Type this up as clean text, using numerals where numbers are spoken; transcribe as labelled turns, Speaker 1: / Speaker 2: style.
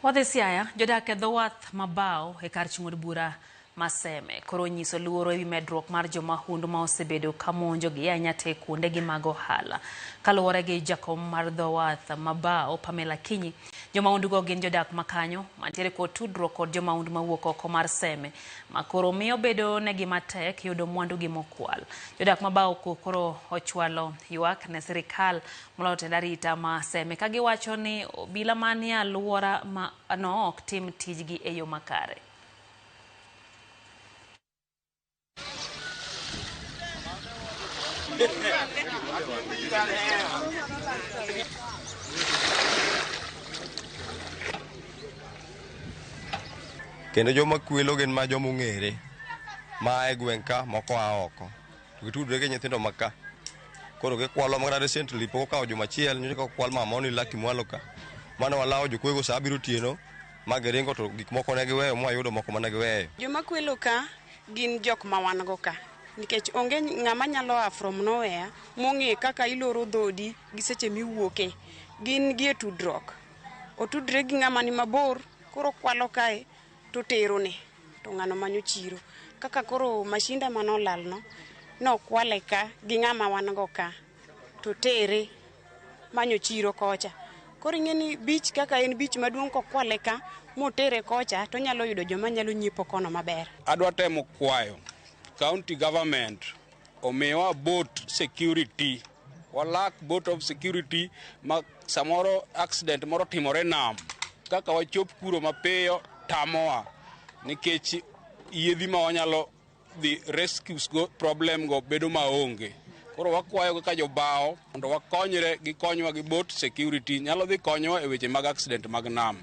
Speaker 1: Wadhi Siaya, Jodak e dho wath mabao e kar chung'od bura ma Seme koro nyiso luoro ewi medruok mar jomahundu ma osebedo ka monjogi ahinya te kuondegi mag ohala. Kaluwore gi jakom mar dho wath mabao Pamela Kinyi, jomahundugo gin jodak makanyo mantiere kod tudruok kod jomahundu mawuok oko mar Seme ma koro miyo bedo negi matek yudo mwandugi mokwal. Jodak mabao koro ochwalo ywak ne sirikal moloyo tend arita ma Seme ka giwacho ni obila manie alwora no ok tim tijgi e yo makare.
Speaker 2: Kendo joma kwelo gin ma joma ong'ere ma e gweng' ka moko a oko to gitudre gi nyithindo maka koro gikwalo mag recently pok okawo juma achiel nyocha ka kwal mamoni laki mwalo ka mane walawo jokwego sa abiro otieno ma giringo to gik moko ne giweyo mwayudo moko mane giweyo.
Speaker 3: Joma kwelo ka gin jok ma wan go ka nikech onge ng'ama nyalo a from nowhere mong'e kaka iloro dhodi gi seche miwuoke. Gin gi e tudruok otudre gi ng'ama ni mabor koro kwalo kae to tero ne to ng'ano manyo chiro kaka koro mashinda manolal no kwale ka gi ng'ama wan go ka to tere manyo chiro kocha. Koro ing'eni bich kaka en bich maduong' ko kwale ka motere kocha to nyalo yudo joma nyalo nyiepo kono maber.
Speaker 4: Adwa temo kwayo county government omiwa boat security, walak boat of security ma samoro accident moro timore nam kaka wachop kuro mapiyo tamowa nikech yiedhi ma wanyalo the rescues go problem go bedo maonge. Koro wakwayo kaka jobao mondo wakonyre gi konywa gi boat security nyalo dhi konyowa e weche mag accident mag nam.